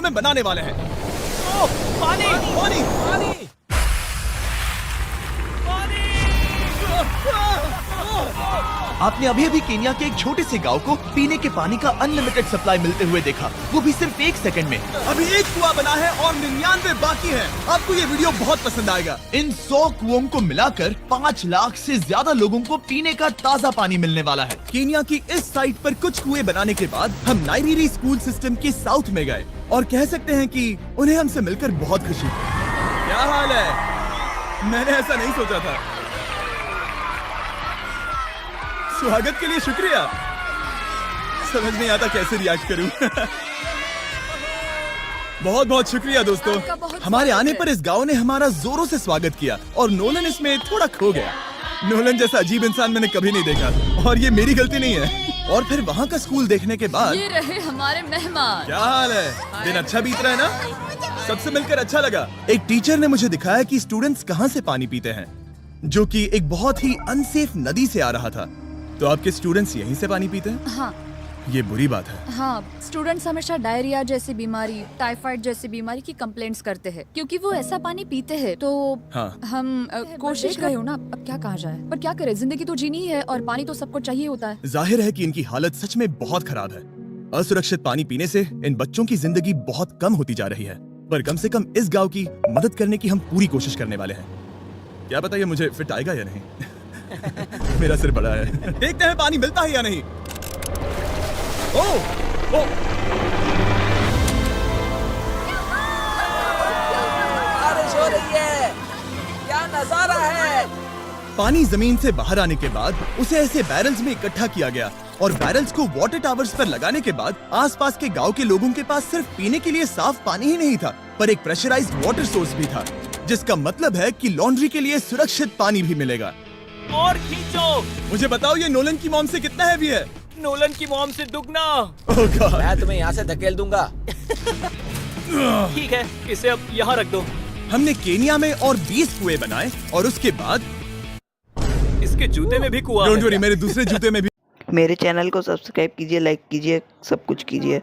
में बनाने वाले हैं। ओह, पानी पानी पानी आपने अभी अभी केन्या के एक छोटे से गांव को पीने के पानी का अनलिमिटेड सप्लाई मिलते हुए देखा, वो भी सिर्फ 1 सेकंड में। अभी एक कुआं बना है और 99 बाकी है। आपको ये वीडियो बहुत पसंद आएगा। इन 100 कुओं को मिलाकर 5 लाख से ज्यादा लोगों को पीने का ताज़ा पानी मिलने वाला है। केन्या की इस साइट पर कुछ कुएं बनाने के बाद हम नाइरीरी स्कूल सिस्टम के साउथ में गए और कह सकते हैं कि उन्हें हमसे मिलकर बहुत खुशी हुई। क्या हाल है? मैंने ऐसा नहीं सोचा था। स्वागत के लिए शुक्रिया। समझ नहीं आता कैसे रिएक्ट करूं। बहुत बहुत शुक्रिया दोस्तों। हमारे आने पर इस गांव ने हमारा जोरों से स्वागत किया और नोलन इसमें थोड़ा खो गया। नोलन जैसा अजीब इंसान मैंने कभी नहीं देखा और ये मेरी गलती नहीं है। और फिर वहाँ का स्कूल देखने के बाद ये रहे हमारे मेहमान। क्या हाल है? दिन अच्छा बीत रहा है ना? सबसे मिलकर अच्छा लगा। एक टीचर ने मुझे दिखाया कि स्टूडेंट्स कहाँ से पानी पीते हैं, जो कि एक बहुत ही अनसेफ नदी से आ रहा था। तो आपके स्टूडेंट्स यहीं से पानी पीते हैं? हाँ ये बुरी बात है। हाँ, स्टूडेंट्स हमेशा डायरिया जैसी बीमारी, टाइफाइड जैसी बीमारी की कंप्लेंट्स करते हैं क्योंकि वो ऐसा पानी पीते हैं। तो हाँ। हम कोशिश कर रहे हो ना, अब क्या कहा जाए, पर क्या करे, जिंदगी तो जीनी ही है और पानी तो सबको चाहिए होता है। जाहिर है कि इनकी हालत सच में बहुत खराब है। असुरक्षित पानी पीने से इन बच्चों की जिंदगी बहुत कम होती जा रही है, पर कम से कम इस गांव की मदद करने की हम पूरी कोशिश करने वाले हैं। क्या बताइए मुझे फिट आएगा या नहीं? मेरा सिर बड़ा है। देखते हैं पानी मिलता है या नहीं। ओह, ओह। बारिश हो रही है, क्या नजारा है। पानी जमीन से बाहर आने के बाद उसे ऐसे बैरल्स में इकट्ठा किया गया और बैरल्स को वाटर टावर्स पर लगाने के बाद आसपास के गांव के लोगों के पास सिर्फ पीने के लिए साफ पानी ही नहीं था, पर एक प्रेशराइज्ड वाटर सोर्स भी था, जिसका मतलब है कि लॉन्ड्री के लिए सुरक्षित पानी भी मिलेगा। और खींचो। मुझे बताओ ये नोलन की मॉम से कितना हैवी है? नोलन की मॉम से दुगना। ओह गॉड। मैं तुम्हें यहाँ से धकेल दूंगा। ठीक है, इसे अब यहाँ रख दो। हमने केन्या में और 20 कुएं बनाए और उसके बाद इसके जूते में भी कुआं डोंट है। वरी, मेरे दूसरे जूते में भी। मेरे चैनल को सब्सक्राइब कीजिए, लाइक कीजिए, सब कुछ कीजिए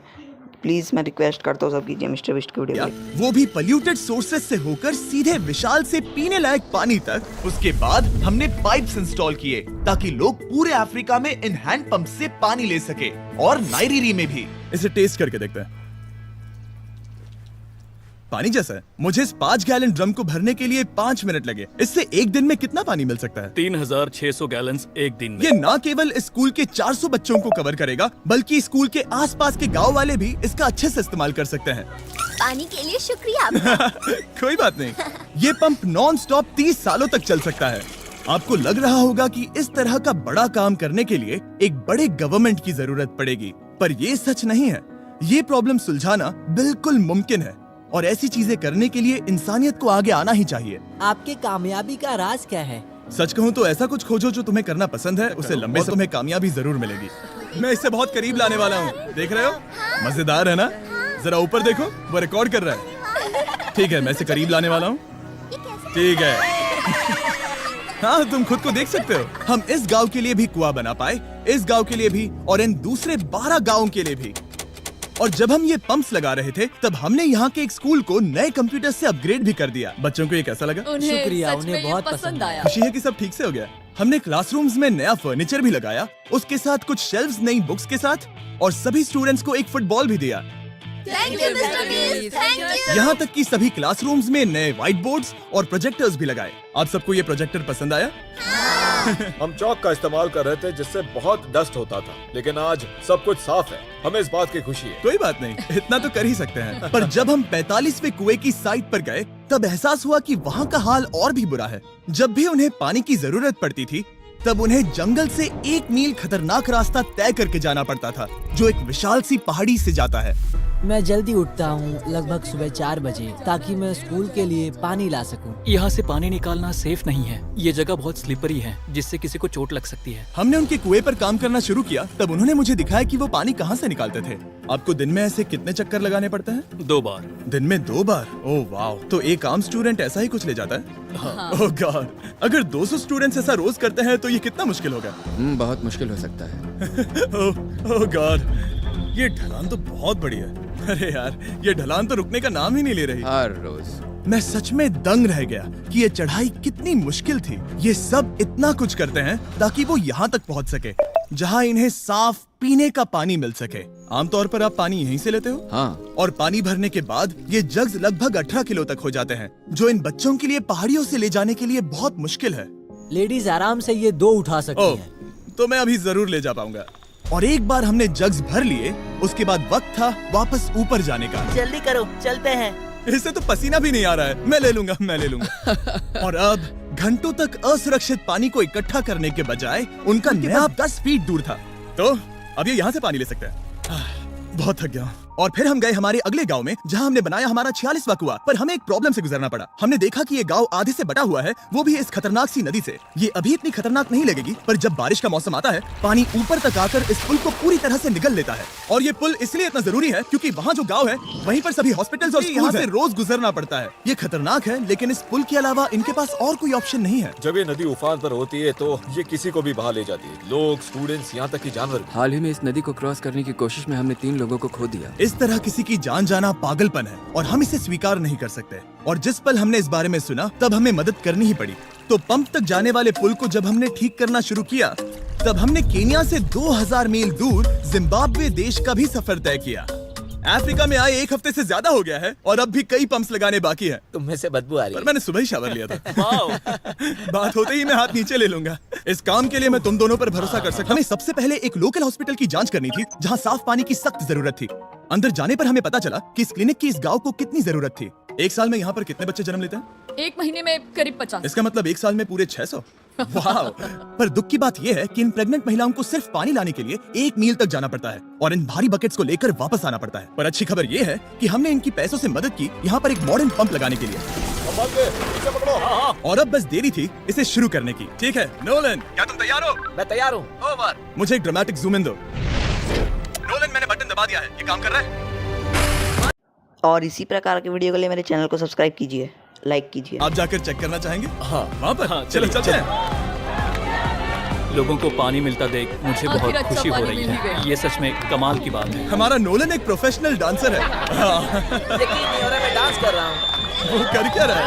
प्लीज। मैं रिक्वेस्ट करता हूँ, सब कीजिए मिस्टर बिस्ट की वीडियो। वो भी पोल्यूटेड सोर्सेस से होकर सीधे विशाल से पीने लायक पानी तक। उसके बाद हमने पाइप्स इंस्टॉल किए ताकि लोग पूरे अफ्रीका में इन हैंड पंप से पानी ले सके और नाइरीरी में भी। इसे टेस्ट करके देखते हैं। पानी जैसा है। मुझे इस 5 गैलन ड्रम को भरने के लिए 5 मिनट लगे। इससे एक दिन में कितना पानी मिल सकता है? 3600 गैलन्स एक दिन में। ये न केवल स्कूल के 400 बच्चों को कवर करेगा, बल्कि स्कूल के आसपास के गांव वाले भी इसका अच्छे से इस्तेमाल कर सकते हैं। पानी के लिए शुक्रिया आपका। कोई बात नहीं। ये पंप नॉन स्टॉप 30 सालों तक चल सकता है। आपको लग रहा होगा कि इस तरह का बड़ा काम करने के लिए एक बड़े गवर्नमेंट की जरूरत पड़ेगी, पर ये सच नहीं है। ये प्रॉब्लम सुलझाना बिल्कुल मुमकिन है और ऐसी चीजें करने के लिए इंसानियत को आगे आना ही चाहिए। आपके कामयाबी का राज क्या है? सच कहूँ तो ऐसा कुछ खोजो जो तुम्हें करना पसंद है, उसे लंबे समय में कामयाबी जरूर मिलेगी। मैं इससे बहुत करीब लाने वाला हूँ, देख रहे हो? मजेदार है ना? जरा ऊपर देखो, वो रिकॉर्ड कर रहा है। ठीक है, मैं इसे करीब लाने वाला हूँ। ठीक है। हाँ, तुम खुद को देख सकते हो। हम इस गांव के लिए भी कुआं बना पाए, इस गांव के लिए भी और इन दूसरे 12 गांवों के लिए भी। और जब हम ये पंप्स लगा रहे थे, तब हमने यहाँ के एक स्कूल को नए कंप्यूटर से अपग्रेड भी कर दिया। बच्चों को ये कैसा लगा? शुक्रिया, सच में उन्हें ये बहुत पसंद आया। खुशी है कि सब ठीक से हो गया। हमने क्लासरूम्स में नया फर्नीचर भी लगाया, उसके साथ कुछ शेल्व्स नई बुक्स के साथ, और सभी स्टूडेंट्स को एक फुटबॉल भी दिया। Thank you mister beast, thank you. यहाँ तक कि सभी क्लासरूम्स में नए व्हाइट बोर्ड्स और प्रोजेक्टर्स भी लगाए। आप सबको ये प्रोजेक्टर पसंद आया? हम चौक का इस्तेमाल कर रहे थे जिससे बहुत डस्ट होता था, लेकिन आज सब कुछ साफ है। हमें इस बात की खुशी है। कोई बात नहीं, इतना तो कर ही सकते हैं। पर जब हम 45वें कुएं की साइट पर गए, तब एहसास हुआ कि वहाँ का हाल और भी बुरा है। जब भी उन्हें पानी की जरूरत पड़ती थी, तब उन्हें जंगल से 1 मील खतरनाक रास्ता तय करके जाना पड़ता था, जो एक विशाल सी पहाड़ी से जाता है। मैं जल्दी उठता हूँ, लगभग सुबह 4 बजे, ताकि मैं स्कूल के लिए पानी ला सकूँ। यहाँ से पानी निकालना सेफ नहीं है। ये जगह बहुत स्लिपरी है, जिससे किसी को चोट लग सकती है। हमने उनके कुएं पर काम करना शुरू किया, तब उन्होंने मुझे दिखाया कि वो पानी कहाँ से निकालते थे। आपको दिन में ऐसे कितने चक्कर लगाने पड़ते हैं? 2 बार। दिन में 2 बार? ओह वाह, तो एक आम स्टूडेंट ऐसा ही कुछ ले जाता है? हाँ। ओह गॉड, अगर 200 स्टूडेंट्स ऐसा रोज करते हैं तो ये कितना मुश्किल होगा? बहुत मुश्किल हो सकता है। ओह गॉड, ये ढलान तो बहुत बड़ी है। अरे यार, ये ढलान तो रुकने का नाम ही नहीं ले रही। हर रोज मैं सच में दंग रह गया कि ये चढ़ाई कितनी मुश्किल थी। ये सब इतना कुछ करते हैं ताकि वो यहाँ तक पहुँच सके जहाँ इन्हें साफ पीने का पानी मिल सके। आमतौर पर आप पानी यहीं से लेते हो? हाँ। और पानी भरने के बाद ये जग्स लगभग 18 किलो तक हो जाते हैं, जो इन बच्चों के लिए पहाड़ियों से ले जाने के लिए बहुत मुश्किल है। लेडीज आराम से ये 2 उठा सकती ओह, हैं। तो मैं अभी जरूर ले जा पाऊंगा। और एक बार हमने जग्स भर लिए, उसके बाद वक्त था वापस ऊपर जाने का। जल्दी करो, चलते हैं। इससे तो पसीना भी नहीं आ रहा है। मैं ले लूंगा। और अब घंटों तक असुरक्षित पानी को इकट्ठा करने के बजाय उनका नया 10 फीट दूर था। तो अब ये यहाँ से पानी ले सकते हैं। बहुत थक गया हूँ। और फिर हम गए हमारे अगले गांव में, जहां हमने बनाया हमारा 46वां कुआं। पर हमें एक प्रॉब्लम से गुजरना पड़ा। हमने देखा कि ये गांव आधे से बटा हुआ है, वो भी इस खतरनाक सी नदी से। ये अभी इतनी खतरनाक नहीं लगेगी, पर जब बारिश का मौसम आता है, पानी ऊपर तक आकर इस पुल को पूरी तरह से निगल लेता है। और ये पुल इसलिए इतना जरूरी है क्योंकि वहाँ जो गाँव है, वहीं पर सभी हॉस्पिटल्स और यहाँ से रोज गुजरना पड़ता है। ये खतरनाक है, लेकिन इस पुल के अलावा इनके पास और कोई ऑप्शन नहीं है। जब ये नदी उफान पर होती है तो ये किसी को भी बहा ले जाती है, लोग, स्टूडेंट्स, यहाँ तक कि जानवर भी। हाल ही में इस नदी को क्रॉस करने की कोशिश में हमने 3 लोगों को खो दिया। इस तरह किसी की जान जाना पागलपन है और हम इसे स्वीकार नहीं कर सकते। और जिस पल हमने इस बारे में सुना, तब हमें मदद करनी ही पड़ी। तो पंप तक जाने वाले पुल को जब हमने ठीक करना शुरू किया, तब हमने केन्या से 2000 मील दूर जिम्बाब्वे देश का भी सफर तय किया। अफ्रीका में आए 1 हफ्ते से ज्यादा हो गया है और अब भी कई पंप्स लगाने बाकी हैं। तुम में से बदबू आ रही पर मैंने सुबह ही शावर लिया था। बात होते ही मैं हाथ नीचे ले लूंगा। इस काम के लिए मैं तुम दोनों पर भरोसा कर सकता हूं। हमें सबसे पहले एक लोकल हॉस्पिटल की जांच करनी थी, जहां साफ पानी की सख्त जरूरत थी। अंदर जाने पर हमें पता चला कि इस क्लिनिक की इस गांव को कितनी जरूरत थी। 1 साल में यहाँ पर कितने बच्चे जन्म लेते हैं? 1 महीने में करीब 50। इसका मतलब 1 साल में पूरे 600। वाह! पर दुख की बात यह है कि इन प्रेग्नेंट महिलाओं को सिर्फ पानी लाने के लिए 1 मील तक जाना पड़ता है और इन भारी बकेट्स को लेकर वापस आना पड़ता है। पर अच्छी खबर यह है कि हमने इनकी पैसों से मदद की यहाँ पर एक मॉडर्न पंप लगाने के लिए। और अब बस देरी थी इसे शुरू करने की। ठीक है नोलन, क्या तुम तैयार हो? मैं तैयार हूँ। ओवर। मुझे एक ड्रामेटिक जूम इन दो। नोलन, मैंने बटन दबा दिया है, ये काम कर रहा है। और इसी प्रकार के वीडियो के लिए मेरे चैनल को सब्सक्राइब कीजिए, लाइक कीजिए। आप जाकर चेक करना चाहेंगे? हाँ। वहाँ पर? हाँ, चलो चलते हैं। लोगों को पानी मिलता देख मुझे आखिर बहुत अच्छा खुशी हो पानी रही मिल ही है। गया। ये सच में कमाल की बात है। हमारा नोलन एक प्रोफेशनल डांसर है। हाँ। यकीन नहीं हो रहा, मैं डांस कर रहा हूँ। वो कर क्या रहा है?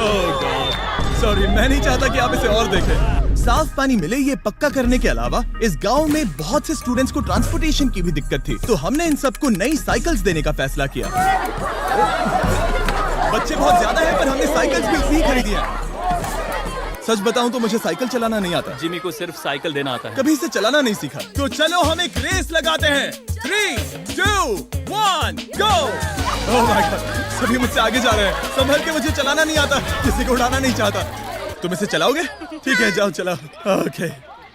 ओह गॉड, सॉरी, मैं नहीं चाहता कि आप इसे और देखें। साफ पानी मिले ये पक्का करने के अलावा इस गांव में बहुत से स्टूडेंट्स को ट्रांसपोर्टेशन की भी दिक्कत थी, तो हमने इन सबको नई साइकिल्स देने का फैसला किया। बच्चे बहुत ज्यादा हैं, पर हमने साइकिल्स भी उतनी ही खरीदी हैं। सच बताऊं तो मुझे साइकिल चलाना नहीं आता। जिमी को सिर्फ साइकिल देना आता है। कभी इसे चलाना नहीं सीखा। तो चलो हम एक रेस लगाते हैं। 3, 2, 1, गो! ओह माय गॉड, सभी मुझसे आगे जा रहे हैं। संभल के, मुझे चलाना नहीं आता, किसी को उड़ाना नहीं चाहता। तुम इसे चलाओगे? ठीक है, जाओ चलाओ। ओके।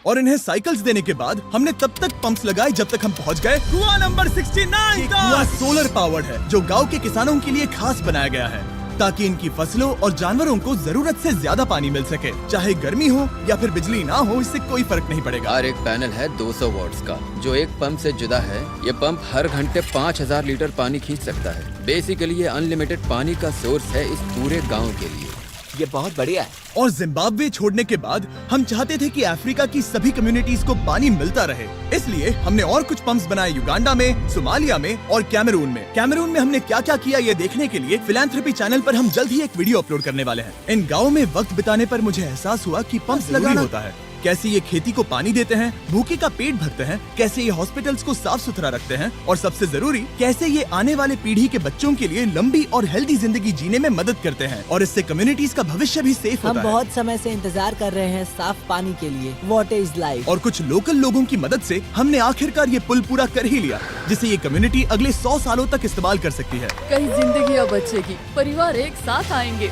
और इन्हें साइकिल्स देने के बाद हमने तब तक पंप्स लगाए जब तक हम पहुंच गए कुआं नंबर 69 तक। कुआं सोलर पावर्ड है, जो गांव के किसानों के लिए खास बनाया गया है, ताकि इनकी फसलों और जानवरों को जरूरत से ज्यादा पानी मिल सके। चाहे गर्मी हो या फिर बिजली ना हो, इससे कोई फर्क नहीं पड़ेगा। और एक पैनल है 200 वॉट्स का, जो एक पंप से जुदा है। ये पंप हर घंटे 5000 लीटर पानी खींच सकता है। बेसिकली ये अनलिमिटेड पानी का सोर्स है इस पूरे गाँव के लिए। ये बहुत बढ़िया है। और जिम्बाब्वे छोड़ने के बाद हम चाहते थे कि अफ्रीका की सभी कम्युनिटीज को पानी मिलता रहे। इसलिए हमने और कुछ पंप्स बनाए युगांडा में, सोमालिया में और कैमरून में। कैमरून में हमने क्या क्या किया ये देखने के लिए फिलैंथ्रोपी चैनल पर हम जल्द ही एक वीडियो अपलोड करने वाले हैं। इन गाँव में वक्त बिताने पर मुझे एहसास हुआ कि पंप्स लगाना होता है। कैसे ये खेती को पानी देते हैं, भूखे का पेट भरते हैं, कैसे ये हॉस्पिटल्स को साफ सुथरा रखते हैं, और सबसे जरूरी कैसे ये आने वाले पीढ़ी के बच्चों के लिए लंबी और हेल्दी जिंदगी जीने में मदद करते हैं। और इससे कम्युनिटीज का भविष्य भी सेफ हम होता है। बहुत समय से इंतजार कर रहे हैं साफ पानी के लिए। Water is life. और कुछ लोकल लोगों की मदद से हमने आखिरकार ये पुल पूरा कर ही लिया, जिसे ये कम्युनिटी अगले 100 सालों तक इस्तेमाल कर सकती है। कई जिंदगियां बचेगी, परिवार एक साथ आएंगे।